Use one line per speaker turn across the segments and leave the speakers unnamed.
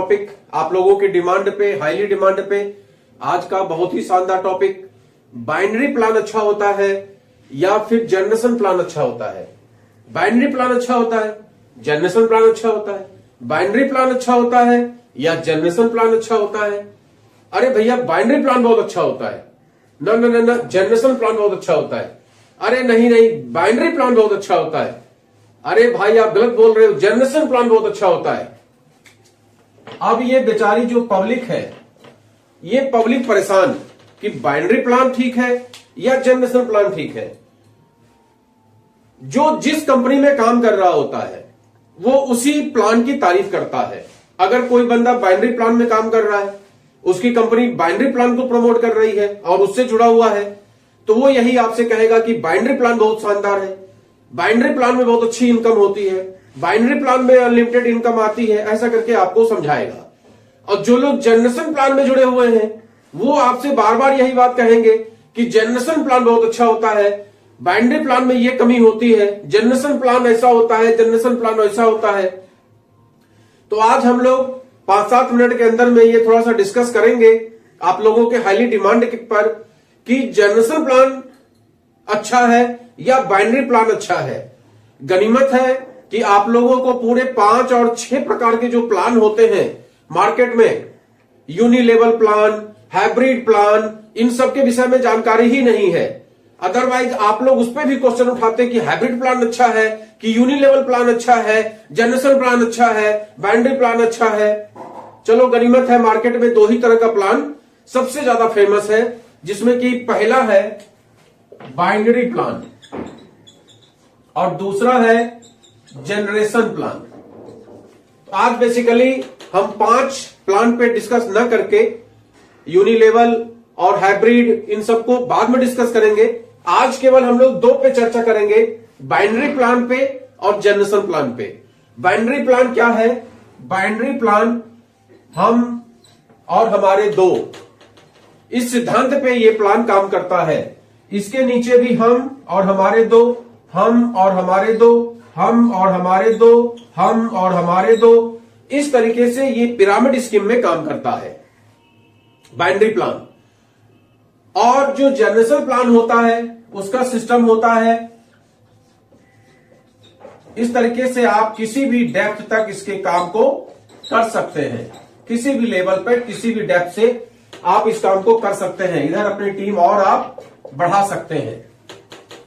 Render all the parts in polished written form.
Topic आप लोगों की डिमांड पे, हाईली डिमांड पे आज का बहुत ही शानदार टॉपिक, बाइनरी प्लान अच्छा होता है या फिर जनरेशन प्लान अच्छा होता है। बाइनरी प्लान अच्छा होता है, जनरेशन प्लान अच्छा होता है, बाइनरी प्लान अच्छा होता है या जनरेशन प्लान अच्छा होता है। अरे भैया बाइनरी प्लान बहुत अच्छा होता है, ना ना ना ना जनरेशन प्लान बहुत अच्छा होता है। अरे नहीं नहीं बाइनरी प्लान बहुत अच्छा होता है। अरे भाई आप गलत बोल रहे हो, जनरेशन प्लान बहुत अच्छा होता है। अब ये बेचारी जो पब्लिक है, ये पब्लिक परेशान कि बाइनरी प्लान ठीक है या जनरेशन प्लान ठीक है। जो जिस कंपनी में काम कर रहा होता है वो उसी प्लान की तारीफ करता है। अगर कोई बंदा बाइनरी प्लान में काम कर रहा है, उसकी कंपनी बाइनरी प्लान को प्रमोट कर रही है और उससे जुड़ा हुआ है, तो वो यही आपसे कहेगा कि बाइनरी प्लान बहुत शानदार है, बाइनरी प्लान में बहुत अच्छी इनकम होती है, बाइनरी प्लान में अनलिमिटेड इनकम आती है, ऐसा करके आपको समझाएगा। और जो लोग जनरेशन प्लान में जुड़े हुए हैं वो आपसे बार बार यही बात कहेंगे कि जनरेशन प्लान बहुत अच्छा होता है, बाइनरी प्लान में ये कमी होती है, जनरेशन प्लान ऐसा होता है, जनरेशन प्लान ऐसा होता है। तो आज हम लोग 5-7 मिनट के अंदर में ये थोड़ा सा डिस्कस करेंगे आप लोगों के हाईली डिमांड पर कि जनरेशन प्लान अच्छा है या बाइनरी प्लान अच्छा है। गनीमत है कि आप लोगों को पूरे 5 और 6 प्रकार के जो प्लान होते हैं मार्केट में, यूनिलेवल प्लान, हाइब्रिड प्लान, इन सब के विषय में जानकारी ही नहीं है। अदरवाइज आप लोग उस पर भी क्वेश्चन उठाते कि हाइब्रिड प्लान अच्छा है कि यूनिलेवल प्लान अच्छा है, जनरेशन प्लान अच्छा है, बाइनरी प्लान अच्छा है। चलो गनीमत है मार्केट में 2 ही तरह का प्लान सबसे ज्यादा फेमस है, जिसमें कि पहला है बाइनरी प्लान और दूसरा है जनरेशन प्लान। आज बेसिकली हम 5 प्लान पे डिस्कस न करके यूनिलेवल और हाइब्रिड इन सबको बाद में डिस्कस करेंगे। आज केवल हम लोग 2 पे चर्चा करेंगे, बाइनरी प्लान पे और जनरेशन प्लान पे। बाइनरी प्लान क्या है? बाइनरी प्लान हम और हमारे 2, इस सिद्धांत पे ये प्लान काम करता है। इसके नीचे भी हम और हमारे 2, हम और हमारे 2, हम और हमारे 2, हम और हमारे 2, इस तरीके से ये पिरामिड स्कीम में काम करता है बाइनरी प्लान। और जो जनरेशन प्लान होता है उसका सिस्टम होता है इस तरीके से, आप किसी भी डेप्थ तक इसके काम को कर सकते हैं, किसी भी लेवल पर किसी भी डेप्थ से आप इस काम को कर सकते हैं। इधर अपनी टीम और आप बढ़ा सकते हैं।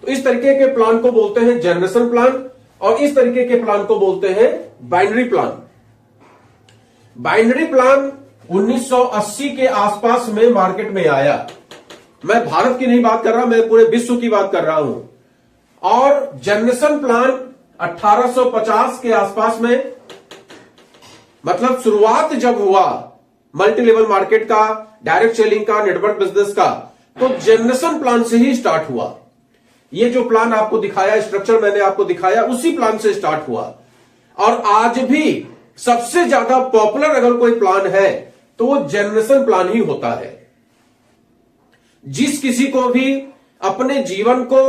तो इस तरीके के प्लान को बोलते हैं जनरेशन प्लान और इस तरीके के प्लान को बोलते हैं बाइनरी प्लान। बाइनरी प्लान 1980 के आसपास में मार्केट में आया। मैं भारत की नहीं बात कर रहा, मैं पूरे विश्व की बात कर रहा हूं। और जनरेशन प्लान 1850 के आसपास में, मतलब शुरुआत जब हुआ मल्टी लेवल मार्केट का, डायरेक्ट सेलिंग का, नेटवर्क बिजनेस का, तो जनरेशन प्लान से ही स्टार्ट हुआ। ये जो प्लान आपको दिखाया, स्ट्रक्चर मैंने आपको दिखाया, उसी प्लान से स्टार्ट हुआ। और आज भी सबसे ज्यादा पॉपुलर अगर कोई प्लान है तो वो जनरेशन प्लान ही होता है। जिस किसी को भी अपने जीवन को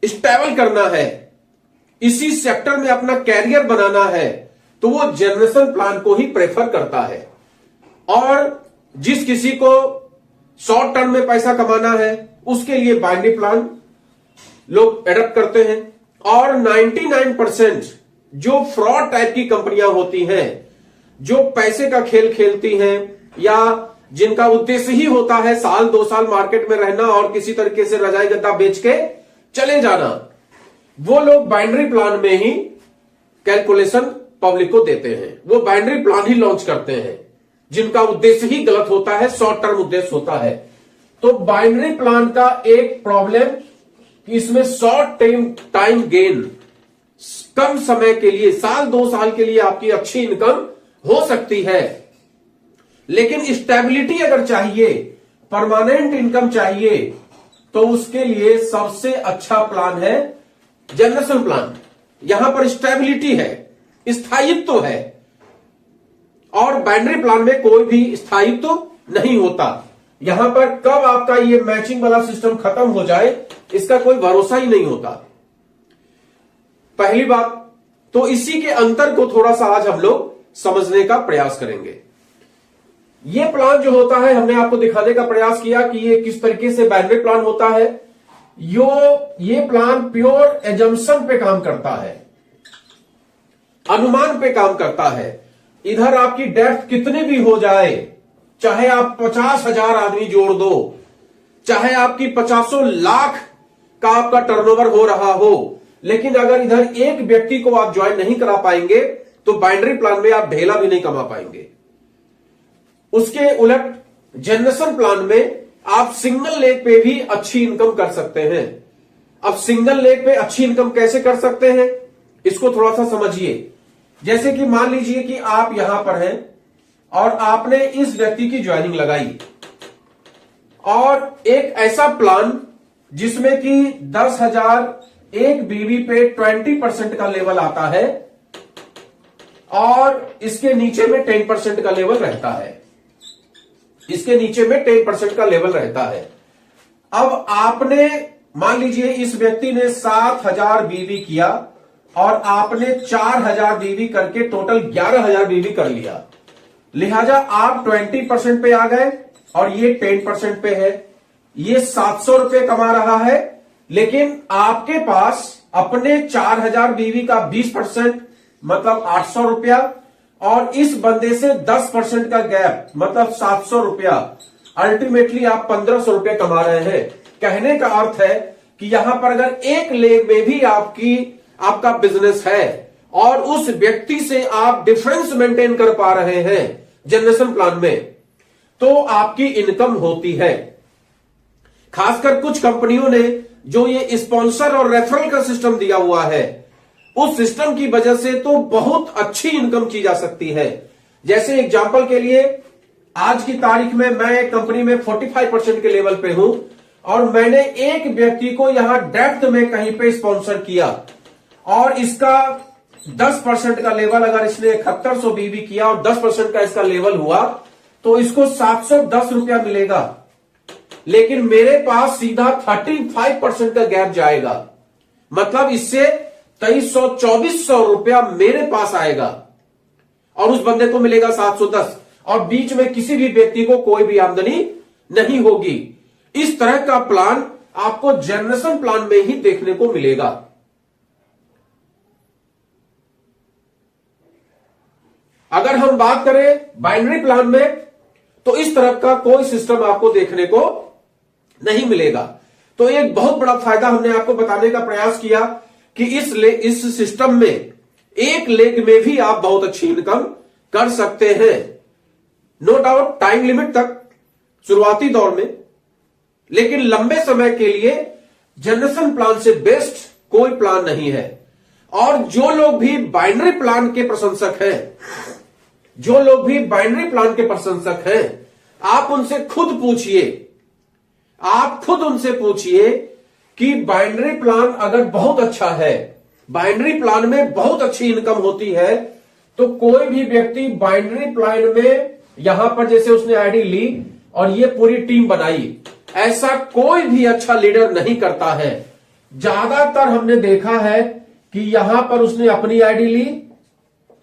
स्टेबल करना है, इसी सेक्टर में अपना कैरियर बनाना है, तो वो जनरेशन प्लान को ही प्रेफर करता है। और जिस किसी को शॉर्ट टर्म में पैसा कमाना है उसके लिए बाइनरी प्लान लोग एडप्ट करते हैं। और 99% जो फ्रॉड टाइप की कंपनियां होती हैं, जो पैसे का खेल खेलती हैं या जिनका उद्देश्य ही होता है साल 2 साल मार्केट में रहना और किसी तरीके से रजाई गद्दा बेच के चले जाना, वो लोग बाइनरी प्लान में ही कैलकुलेशन पब्लिक को देते हैं। वो बाइनरी प्लान ही लॉन्च करते हैं जिनका उद्देश्य ही गलत होता है, शॉर्ट टर्म उद्देश्य होता है। तो बाइनरी प्लान का एक प्रॉब्लम कि इसमें शॉर्ट टाइम गेन, कम समय के लिए, साल 2 साल के लिए आपकी अच्छी इनकम हो सकती है, लेकिन स्टेबिलिटी अगर चाहिए, परमानेंट इनकम चाहिए, तो उसके लिए सबसे अच्छा प्लान है जनरेशन प्लान। यहां पर स्टेबिलिटी है, स्थायित्व है। और बाइनरी प्लान में कोई भी स्थायित्व नहीं होता। यहां पर कब आपका ये मैचिंग वाला सिस्टम खत्म हो जाए इसका कोई भरोसा ही नहीं होता। पहली बात तो इसी के अंतर को थोड़ा सा आज हम लोग समझने का प्रयास करेंगे। ये प्लान जो होता है, हमने आपको दिखाने का प्रयास किया कि ये किस तरीके से बाइनरी प्लान होता है। ये प्लान प्योर एजम्पशन पे काम करता है, अनुमान पे काम करता है। इधर आपकी डेप्थ कितनी भी हो जाए, चाहे आप 50,000 आदमी जोड़ दो, चाहे आपकी 50 लाख का आपका टर्नओवर हो रहा हो, लेकिन अगर इधर एक व्यक्ति को आप ज्वाइन नहीं करा पाएंगे तो बाइनरी प्लान में आप ढेला भी नहीं कमा पाएंगे। उसके उलट जनरेशन प्लान में आप सिंगल लेग पे भी अच्छी इनकम कर सकते हैं। अब सिंगल लेग पे अच्छी इनकम कैसे कर सकते हैं, इसको थोड़ा सा समझिए। जैसे कि मान लीजिए कि आप यहां पर हैं और आपने इस व्यक्ति की ज्वाइनिंग लगाई और एक ऐसा प्लान जिसमें कि 10,000 एक बीवी पे 20% का लेवल आता है और इसके नीचे में 10% का लेवल रहता है, इसके नीचे में 10% का लेवल रहता है। अब आपने मान लीजिए इस व्यक्ति ने 7,000 बीवी किया और आपने 4,000 बीवी करके टोटल 11,000 बीवी कर लिया, लिहाजा आप 20% पे आ गए और ये 10% पे है। ये 700 रुपए कमा रहा है, लेकिन आपके पास अपने 4,000 बीवी का 20% मतलब 800 रुपया और इस बंदे से 10% का गैप मतलब 700 रुपया, अल्टीमेटली आप 1,500 रुपया कमा रहे हैं। कहने का अर्थ है कि यहां पर अगर एक लेग में भी आपका बिजनेस है और उस व्यक्ति से आप डिफरेंस मेंटेन कर पा रहे हैं जनरेशन प्लान में, तो आपकी इनकम होती है। खासकर कुछ कंपनियों ने जो ये स्पॉन्सर और रेफरल का सिस्टम दिया हुआ है, उस सिस्टम की वजह से तो बहुत अच्छी इनकम की जा सकती है। जैसे एग्जांपल के लिए आज की तारीख में मैं कंपनी में 45% के लेवल पे हूं और मैंने एक व्यक्ति को यहां डेप्थ में कहीं पे स्पॉन्सर किया और इसका 10% का लेवल, अगर इसने 7100 बीवी किया और 10% का इसका लेवल हुआ तो इसको 710 रुपया मिलेगा, लेकिन मेरे पास सीधा 35% का गैप जाएगा, मतलब इससे 2300-2400 रुपया मेरे पास आएगा और उस बंदे को मिलेगा 710 और बीच में किसी भी व्यक्ति को कोई भी आमदनी नहीं होगी। इस तरह का प्लान आपको जनरेशन प्लान में ही देखने को मिलेगा। अगर हम बात करें बाइनरी प्लान में तो इस तरह का कोई सिस्टम आपको देखने को नहीं मिलेगा। तो एक बहुत बड़ा फायदा हमने आपको बताने का प्रयास किया कि इस सिस्टम में एक लेग में भी आप बहुत अच्छी इनकम कर सकते हैं, नो डाउट टाइम लिमिट तक शुरुआती दौर में, लेकिन लंबे समय के लिए जनरेशन प्लान से बेस्ट कोई प्लान नहीं है। और जो लोग भी बाइनरी प्लान के प्रशंसक हैं, जो लोग भी बाइनरी प्लान के प्रशंसक हैं, आप उनसे खुद पूछिए, आप खुद उनसे पूछिए कि बाइनरी प्लान अगर बहुत अच्छा है, बाइनरी प्लान में बहुत अच्छी इनकम होती है, तो कोई भी व्यक्ति बाइनरी प्लान में यहां पर जैसे उसने आईडी ली और ये पूरी टीम बनाई, ऐसा कोई भी अच्छा लीडर नहीं करता है। ज्यादातर हमने देखा है कि यहां पर उसने अपनी आईडी ली,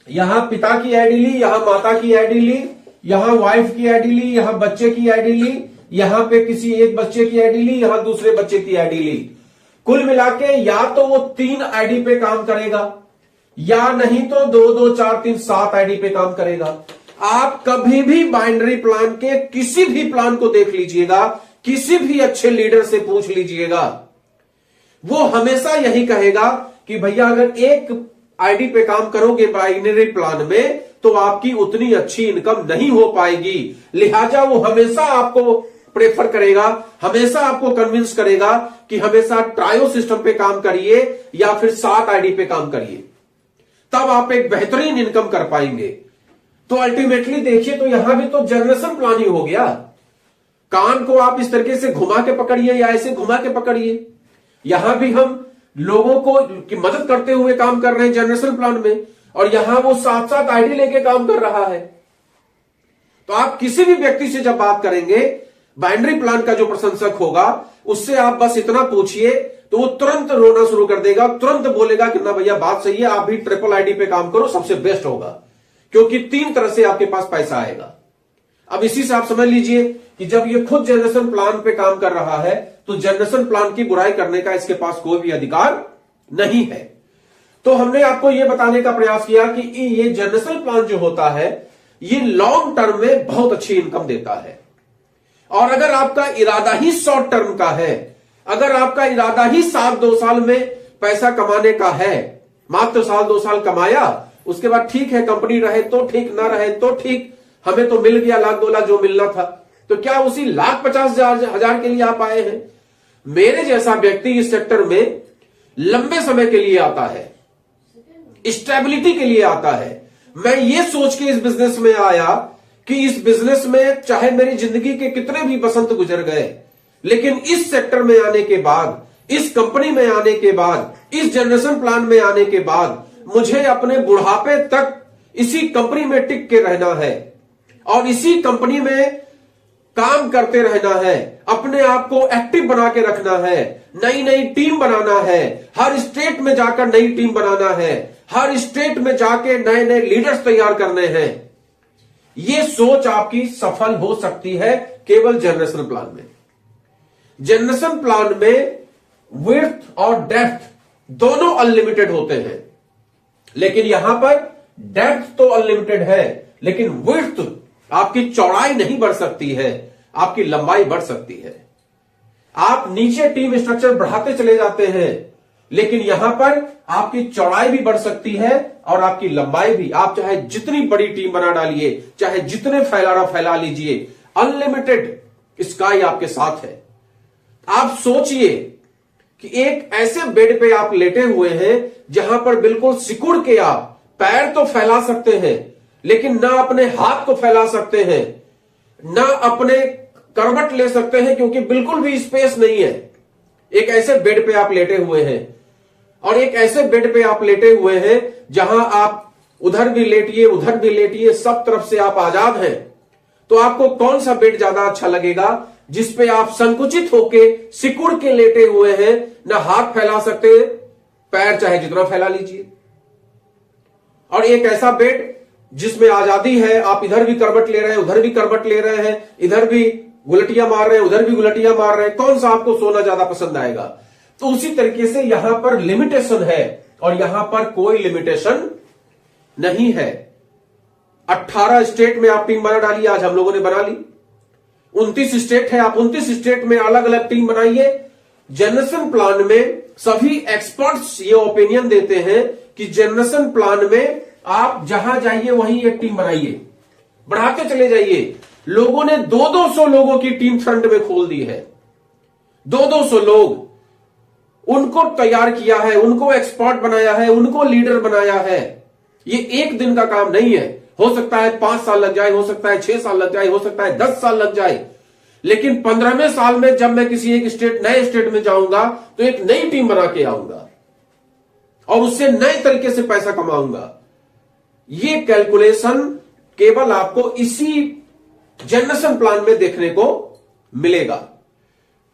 यहां पिता की आईडी ली, यहां माता की आईडी ली, यहां वाइफ की आईडी ली, यहां बच्चे की आईडी ली, यहां पे किसी एक बच्चे की आईडी ली, यहां दूसरे बच्चे की आईडी ली। कुल मिलाके या तो वो 3 आईडी पे काम करेगा या नहीं तो 2, 2, 4, 3, 7 आईडी पे काम करेगा। आप कभी भी बाइनरी प्लान के किसी भी प्लान को देख लीजिएगा, किसी भी अच्छे लीडर से पूछ लीजिएगा, वो हमेशा यही कहेगा कि भैया अगर एक आईडी पे काम करोगे बाइनरी प्लान में तो आपकी उतनी अच्छी इनकम नहीं हो पाएगी। लिहाजा वो हमेशा आपको प्रेफर करेगा, हमेशा आपको कन्विंस करेगा कि हमेशा ट्रायो सिस्टम पे काम करिए या फिर 7 आईडी पे काम करिए, तब आप एक बेहतरीन इनकम कर पाएंगे। तो अल्टीमेटली देखिए तो यहां भी तो जनरेशन प्लान ही हो गया। कान को आप इस तरीके से घुमा के पकड़िए या ऐसे घुमा के पकड़िए, यहां भी हम लोगों को की मदद करते हुए काम कर रहे हैं जनरेशन प्लान में, और यहां वो 7-7 आईडी लेके काम कर रहा है। तो आप किसी भी व्यक्ति से जब बात करेंगे बाइनरी प्लान का जो प्रशंसक होगा, उससे आप बस इतना पूछिए तो वो तुरंत रोना शुरू कर देगा, तुरंत बोलेगा कि ना भैया बात सही है, आप भी ट्रिपल आईडी पे काम करो, सबसे बेस्ट होगा। क्योंकि 3 तरह से आपके पास पैसा आएगा। अब इसी से आप समझ लीजिए कि जब ये खुद जनरेशन प्लान पे काम कर रहा है तो जनरेशन प्लान की बुराई करने का इसके पास कोई भी अधिकार नहीं है। तो हमने आपको यह बताने का प्रयास किया कि ये जनरेशन प्लान जो होता है ये लॉन्ग टर्म में बहुत अच्छी इनकम देता है। और अगर आपका इरादा ही शॉर्ट टर्म का है, अगर आपका इरादा ही 7-2 साल में पैसा कमाने का है, मात्र साल 2 साल कमाया, उसके बाद ठीक है कंपनी रहे तो ठीक, ना रहे तो ठीक, हमें तो मिल गया 1 लाख 2 लाख जो मिलना था, तो क्या उसी 1,50,000 के लिए आप आए हैं? मेरे जैसा व्यक्ति इस सेक्टर में लंबे समय के लिए आता है, स्टेबिलिटी के लिए आता है। मैं ये सोच के इस बिजनेस में आया कि इस बिजनेस में चाहे मेरी जिंदगी के कितने भी बसंत गुजर गए, लेकिन इस सेक्टर में आने के बाद, इस कंपनी में आने के बाद, इस जनरेशन प्लान में आने के बाद मुझे अपने बुढ़ापे तक इसी कंपनी में टिक के रहना है और इसी कंपनी में काम करते रहना है, अपने आप को एक्टिव बना के रखना है, नई नई टीम बनाना है, हर स्टेट में जाकर नई टीम बनाना है, हर स्टेट में जाके नए नए लीडर्स तैयार करने हैं। यह सोच आपकी सफल हो सकती है केवल जनरेशन प्लान में। जनरेशन प्लान में विड्थ और डेप्थ दोनों अनलिमिटेड होते हैं, लेकिन यहां पर डेप्थ तो अनलिमिटेड है, लेकिन विड्थ आपकी चौड़ाई नहीं बढ़ सकती है, आपकी लंबाई बढ़ सकती है। आप नीचे टीम स्ट्रक्चर बढ़ाते चले जाते हैं, लेकिन यहां पर आपकी चौड़ाई भी बढ़ सकती है और आपकी लंबाई भी। आप चाहे जितनी बड़ी टीम बना डालिए, चाहे जितने फैला लीजिए, अनलिमिटेड स्काई आपके साथ है। आप सोचिए कि एक ऐसे बेड पे आप लेटे हुए हैं जहां पर बिल्कुल सिकुड़ के आप पैर तो फैला सकते हैं, लेकिन ना अपने हाथ को फैला सकते हैं, ना अपने करवट ले सकते हैं, क्योंकि बिल्कुल भी स्पेस नहीं है। एक ऐसे बेड पे आप लेटे हुए हैं और एक ऐसे बेड पे आप लेटे हुए हैं जहां आप उधर भी लेटिए, उधर भी लेटिए, सब तरफ से आप आजाद हैं। तो आपको कौन सा बेड ज्यादा अच्छा लगेगा जिसपे आप संकुचित होके सिकुड़ के लेटे हुए हैं, ना हाथ फैला सकते, पैर चाहे जितना फैला लीजिए, और एक ऐसा बेड जिसमें आजादी है, आप इधर भी करवट ले रहे हैं, उधर भी करवट ले रहे हैं, इधर भी गुलटियां मार रहे हैं, उधर भी गुलटियां मार रहे हैं, कौन सा आपको सोना ज्यादा पसंद आएगा? तो उसी तरीके से यहां पर लिमिटेशन है और यहां पर कोई लिमिटेशन नहीं है। 18 स्टेट में आप टीम बना डालिए, आज हम लोगों ने बना ली। 29 स्टेट है, आप 29 स्टेट में अलग अलग टीम बनाइए। जनरेशन प्लान में सभी एक्सपर्ट्स ये ओपिनियन देते हैं कि जनरेशन प्लान में आप जहां जाइए वहीं एक टीम बनाइए, बढ़ाते चले जाइए। लोगों ने 200 लोगों की टीम फ्रंट में खोल दी है, 200 लोग, उनको तैयार किया है, उनको एक्सपर्ट बनाया है, उनको लीडर बनाया है। ये एक दिन का काम नहीं है। हो सकता है 5 साल लग जाए, हो सकता है 6 साल लग जाए, हो सकता है 10 साल लग जाए, लेकिन 15वें साल में जब मैं किसी एक स्टेट, नए स्टेट में जाऊंगा तो एक नई टीम बना के आऊंगा और उससे नए तरीके से पैसा कमाऊंगा। ये कैलकुलेशन केवल आपको इसी जनरेशन प्लान में देखने को मिलेगा।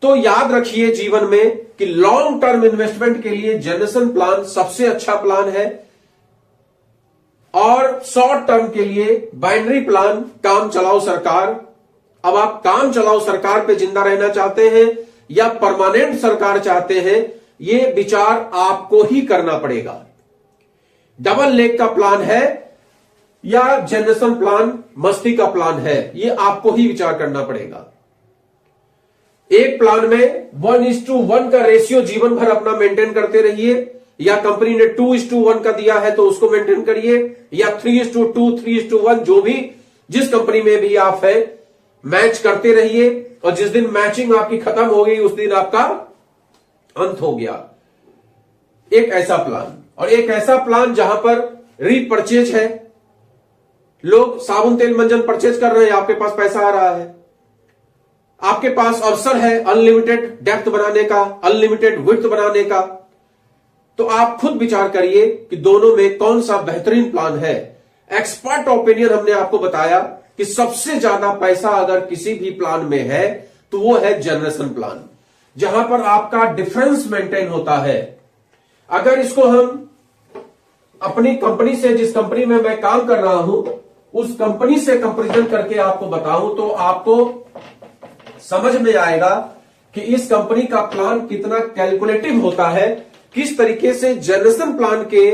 तो याद रखिए जीवन में कि लॉन्ग टर्म इन्वेस्टमेंट के लिए जनरेशन प्लान सबसे अच्छा प्लान है और शॉर्ट टर्म के लिए बाइनरी प्लान काम चलाओ सरकार। अब आप काम चलाओ सरकार पे जिंदा रहना चाहते हैं या परमानेंट सरकार चाहते हैं, यह विचार आपको ही करना पड़ेगा। डबल लेग का प्लान है या जनरेशन प्लान मस्ती का प्लान है, यह आपको ही विचार करना पड़ेगा। एक प्लान में 1:1 का रेशियो जीवन भर अपना मेंटेन करते रहिए, या कंपनी ने 2:1 का दिया है तो उसको मेंटेन करिए, या 3:2, 3:1, जो भी जिस कंपनी में भी आप है मैच करते रहिए, और जिस दिन मैचिंग आपकी खत्म हो गई उस दिन आपका अंत हो गया। एक ऐसा प्लान, और एक ऐसा प्लान जहां पर रीपरचेज है, लोग साबुन तेल मंजन परचेज कर रहे हैं, आपके पास पैसा आ रहा है, आपके पास अवसर है अनलिमिटेड डेप्थ बनाने का, अनलिमिटेड विड्थ बनाने का। तो आप खुद विचार करिए कि दोनों में कौन सा बेहतरीन प्लान है। एक्सपर्ट ओपिनियन हमने आपको बताया कि सबसे ज्यादा पैसा अगर किसी भी प्लान में है तो वो है जनरेशन प्लान, जहां पर आपका डिफरेंस मेंटेन होता है। अगर इसको हम अपनी कंपनी से, जिस कंपनी में मैं काम कर रहा हूं, उस कंपनी से कंपैरिजन करके आपको बताऊं तो आपको समझ में आएगा कि इस कंपनी का प्लान कितना कैलकुलेटिव होता है, किस तरीके से जनरेशन प्लान के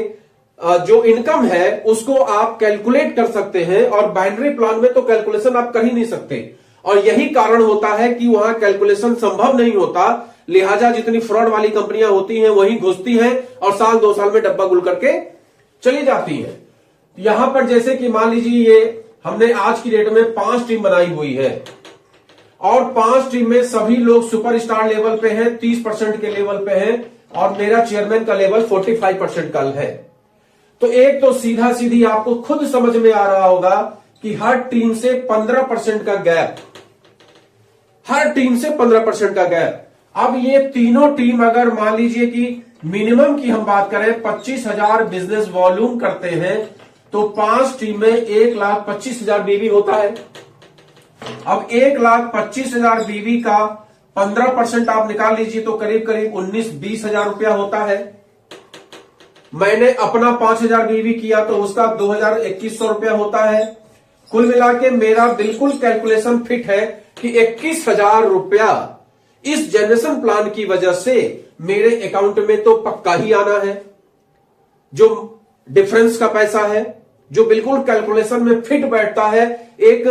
जो इनकम है उसको आप कैलकुलेट कर सकते हैं, और बाइनरी प्लान में तो कैलकुलेशन आप कर ही नहीं सकते, और यही कारण होता है कि वहां कैलकुलेशन संभव नहीं होता। लिहाजा जितनी फ्रॉड वाली कंपनियां होती हैं वही घुसती हैं और साल 2 साल में डब्बा गुल करके चली जाती हैं। यहां पर जैसे कि मान लीजिए ये हमने आज की डेट में 5 टीम बनाई हुई है, और 5 टीम में सभी लोग सुपरस्टार लेवल पे हैं, 30% के लेवल पे हैं, और मेरा चेयरमैन का लेवल 45% का है। तो एक तो सीधा सीधी आपको खुद समझ में आ रहा होगा कि हर टीम से 15% का गैप, हर टीम से 15% का गैप। अब ये तीनों टीम अगर मान लीजिए कि मिनिमम की हम बात करें 25,000 बिजनेस वॉल्यूम करते हैं, तो 5 टीम में 1,25,000 बीवी होता है। अब 1,25,000 बीवी का 15% आप निकाल लीजिए तो करीब करीब 19-20 हजार रुपया होता है। मैंने अपना 5,000 बीवी किया तो उसका 2,000-2,100 रुपया होता है। कुल मिला के मेरा बिल्कुल कैलकुलेशन फिट है कि 21,000 रुपया इस जनरेशन प्लान की वजह से मेरे अकाउंट में तो पक्का ही आना है। जो डिफरेंस का पैसा है, जो बिल्कुल कैलकुलेशन में फिट बैठता है, एक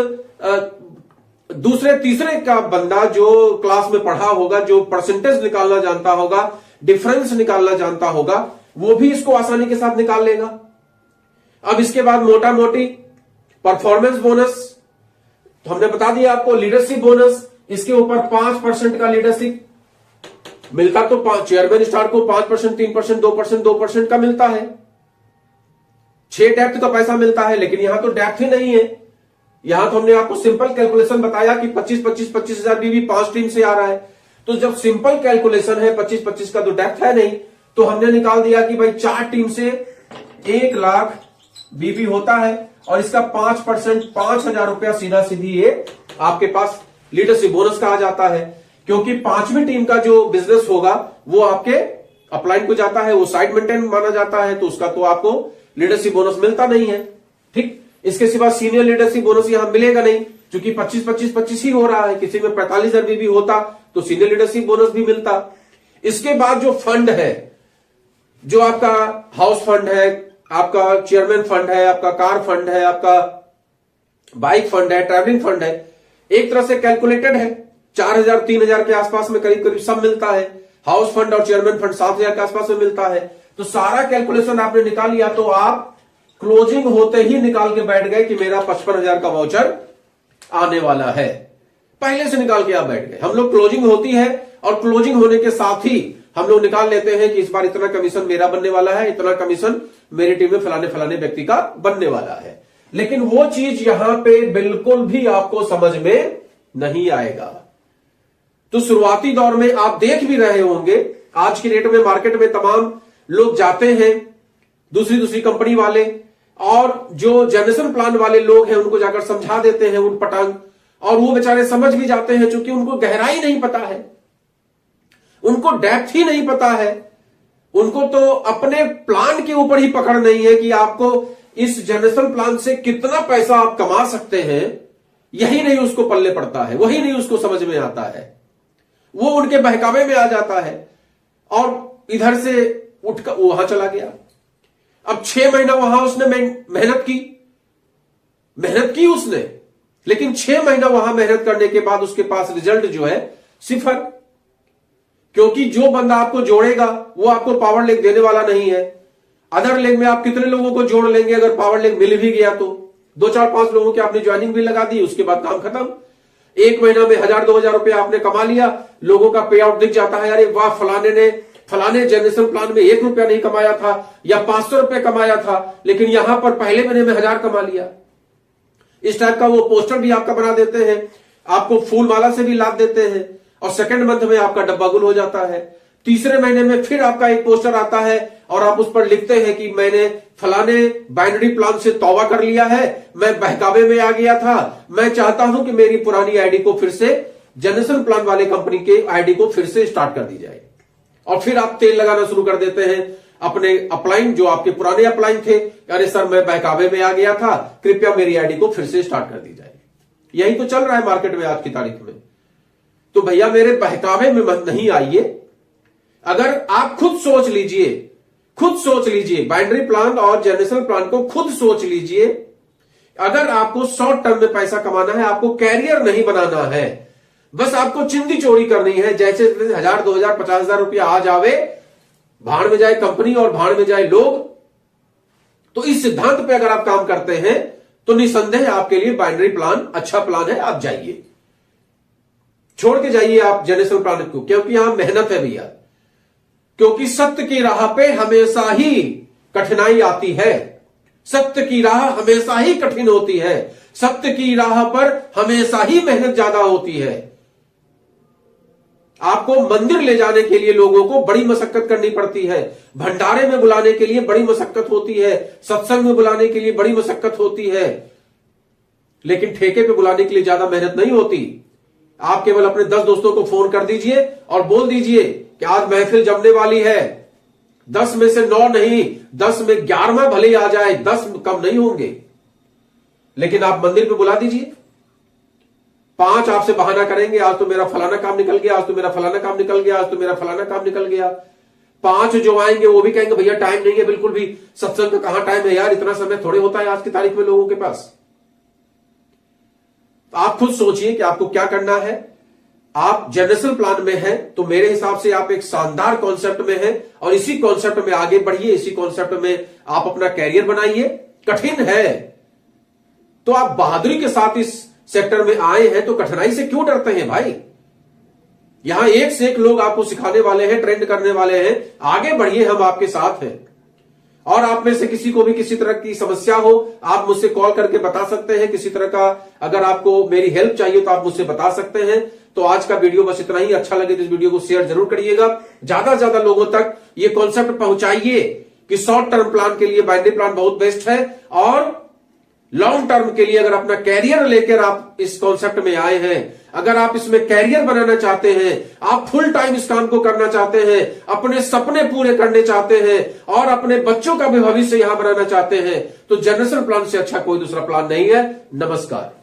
दूसरे तीसरे का बंदा जो क्लास में पढ़ा होगा, जो परसेंटेज निकालना जानता होगा, डिफरेंस निकालना जानता होगा, वो भी इसको आसानी के साथ निकाल लेगा। अब इसके बाद मोटा मोटी परफॉर्मेंस बोनस, तो हमने बता दिया आपको लीडरशिप बोनस, इसके ऊपर 5% का लीडरशिप मिलता, तो चेयरमैन स्टार को 5%, 3%, 2%, 2% का मिलता है। 6 डेप्थ का पैसा मिलता है, लेकिन यहां तो डेप्थ ही नहीं है। यहां तो हमने आपको सिंपल कैलकुलेशन बताया कि 25,000 बीवी 5 टीम से आ रहा है। तो जब सिंपल कैलकुलेशन है 25,000 का, तो डेप्थ है नहीं, तो हमने निकाल दिया कि भाई 4 टीम से 1 लाख बीवी होता है, और इसका 5% 5,000 रुपया सीधा सीधी ये आपके पास लीडरशिप बोनस का आ जाता है। क्योंकि 5वीं टीम का जो बिजनेस होगा वो आपके अपलाइन को जाता है, वो साइड मेंटेन माना जाता है, तो उसका तो आपको लीडरशिप बोनस मिलता नहीं है। ठीक, इसके सिवा सीनियर लीडरशिप बोनस यहां मिलेगा नहीं, क्योंकि 25 ही हो रहा है। किसी में 45,000 भी होता तो सीनियर लीडरशिप बोनस भी मिलता। इसके बाद जो फंड है, जो आपका हाउस फंड है, आपका चेयरमैन फंड है, आपका कार फंड है, आपका बाइक फंड है, ट्रैवलिंग फंड है, एक तरह से कैलकुलेटेड है। 4,000 3,000 के आसपास में करीब करीब सब मिलता है। हाउस फंड और चेयरमैन फंड 7,000 के आसपास में मिलता है। तो सारा कैलकुलेशन आपने निकाल लिया, तो आप क्लोजिंग होते ही निकाल के बैठ गए कि मेरा 55,000 का वाउचर आने वाला है। पहले से निकाल के आप बैठ गए। हम लोग क्लोजिंग होती है और क्लोजिंग होने के साथ ही हम लोग निकाल लेते हैं कि इस बार इतना कमीशन मेरा बनने वाला है, इतना कमीशन मेरी टीम में फलाने फलाने व्यक्ति का बनने वाला है। लेकिन वो चीज यहां पे बिल्कुल भी आपको समझ में नहीं आएगा। तो शुरुआती दौर में आप देख भी रहे होंगे, आज की डेट में मार्केट में तमाम लोग जाते हैं, दूसरी कंपनी वाले, और जो जनरेशन प्लान वाले लोग हैं उनको जाकर समझा देते हैं उन पटांग, और वो बेचारे समझ भी जाते हैं, क्योंकि उनको गहराई नहीं पता है, उनको डेप्थ ही नहीं पता है, उनको तो अपने प्लान के ऊपर ही पकड़ नहीं है कि आपको इस जनरेशन प्लान से कितना पैसा आप कमा सकते हैं, यही नहीं उसको पल्ले पड़ता है, वही नहीं उसको समझ में आता है। वो उनके बहकावे में आ जाता है और इधर से उठकर वहां चला गया। अब 6 महीना वहां उसने मेहनत की उसने, लेकिन 6 महीना वहां मेहनत करने के बाद उसके पास रिजल्ट जो है 0। क्योंकि जो बंदा आपको जोड़ेगा वो आपको पावर लेग देने वाला नहीं है। अदर लेग में आप कितने लोगों को जोड़ लेंगे, अगर पावर लेग मिल भी गया तो 2 4 5 लोगों की आपने ज्वाइनिंग भी लगा दी, उसके बाद काम खत्म। 1 महीना में 1,000-2,000 रुपया आपने कमा लिया, लोगों का पे आउट दिख जाता है, अरे वाह फलाने जनरेशन प्लान में 1 रुपया नहीं कमाया था या 500 रुपया कमाया था, लेकिन यहां पर पहले महीने में 1,000 कमा लिया। इस टाइप का वो पोस्टर भी आपका बना देते हैं, आपको फूल माला से भी लाद देते हैं, और सेकंड मंथ में आपका डब्बा गुल हो जाता है। तीसरे महीने में फिर आपका एक पोस्टर आता है और आप उस पर लिखते हैं कि मैंने फलाने बाइनरी प्लान से तौबा कर लिया है, मैं बहकावे में आ गया था, मैं चाहता हूं कि मेरी पुरानी आईडी को फिर से जनरेशन प्लान वाले कंपनी के आईडी को फिर से स्टार्ट कर दी जाए। और फिर आप तेल लगाना शुरू कर देते हैं, अपने अपलाइन, जो आपके पुराने अपलाइन थे, अरे सर मैं बहकावे में आ गया था, कृपया मेरी आईडी को फिर से स्टार्ट कर दी जाए। यही तो चल रहा है मार्केट में आज की तारीख में। तो भैया मेरे बहकावे में मत नहीं आइए। अगर आप खुद सोच लीजिए बाइनरी प्लान और जनरेशनल प्लान को खुद सोच लीजिए। अगर आपको शॉर्ट टर्म में पैसा कमाना है, आपको कैरियर नहीं बनाना है, बस आपको चिंदी चोरी करनी है, जैसे 1000, 2000, 50,000 रुपया आ जावे, भाड़ में जाए कंपनी और भाड़ में जाए लोग, तो इस सिद्धांत पे अगर आप काम करते हैं तो निसंदेह आपके लिए बाइनरी प्लान अच्छा प्लान है। आप जाइए, छोड़ के जाइए आप जनरेशनल प्लान को, क्योंकि यहां मेहनत है भैया। क्योंकि सत्य की राह पे हमेशा ही कठिनाई आती है, सत्य की राह हमेशा ही कठिन होती है, सत्य की राह पर हमेशा ही मेहनत ज्यादा होती है। आपको मंदिर ले जाने के लिए लोगों को बड़ी मशक्कत करनी पड़ती है, भंडारे में बुलाने के लिए बड़ी मशक्कत होती है, सत्संग में बुलाने के लिए बड़ी मशक्कत होती है, लेकिन ठेके पे बुलाने के लिए ज्यादा मेहनत नहीं होती। आप केवल अपने 10 दोस्तों को फोन कर दीजिए और बोल दीजिए कि आज महफिल जमने वाली है, 10 में से 9 नहीं, 10 में 11वां भले ही आ जाए, 10 कम नहीं होंगे, लेकिन आप मंदिर पे बुला दीजिए। 5 आपसे बहाना करेंगे, आज तो मेरा फलाना काम निकल गया, आज तो मेरा फलाना काम निकल गया, आज तो मेरा फलाना काम निकल गया। 5 जो आएंगे वो भी कहेंगे भैया टाइम नहीं है बिल्कुल भी, सत्संग का कहां टाइम है यार, इतना समय थोड़े होता है आज की तारीख में लोगों के पास। तो आप खुद सोचिए कि आपको क्या करना है। आप जनरेशनल प्लान में हैं तो मेरे हिसाब से आप एक शानदार कॉन्सेप्ट में हैं और इसी कॉन्सेप्ट में आगे बढ़िए, इसी कॉन्सेप्ट में आप अपना कैरियर बनाइए। कठिन है तो आप बहादुरी के साथ इस सेक्टर में आए हैं, तो कठिनाई से क्यों डरते हैं भाई। यहां एक से एक लोग आपको सिखाने वाले हैं, ट्रेंड करने वाले हैं, आगे बढ़िए, हम आपके साथ हैं। और आप में से किसी को भी किसी तरह की समस्या हो, आप मुझसे कॉल करके बता सकते हैं। किसी तरह का अगर आपको मेरी हेल्प चाहिए तो आप मुझसे बता सकते हैं। तो आज का वीडियो बस इतना ही। अच्छा लगे तो इस वीडियो को शेयर जरूर करिएगा, ज्यादा से ज्यादा लोगों तक ये कॉन्सेप्ट पहुंचाइए कि शॉर्ट टर्म प्लान के लिए बाइनरी प्लान बहुत बेस्ट है, और लॉन्ग टर्म के लिए अगर अपना कैरियर लेकर आप इस कॉन्सेप्ट में आए हैं, अगर आप इसमें कैरियर बनाना चाहते हैं, आप फुल टाइम इस काम को करना चाहते हैं, अपने सपने पूरे करने चाहते हैं और अपने बच्चों का भी भविष्य यहां बनाना चाहते हैं, तो जनरेशनल प्लान से अच्छा कोई दूसरा प्लान नहीं है। नमस्कार।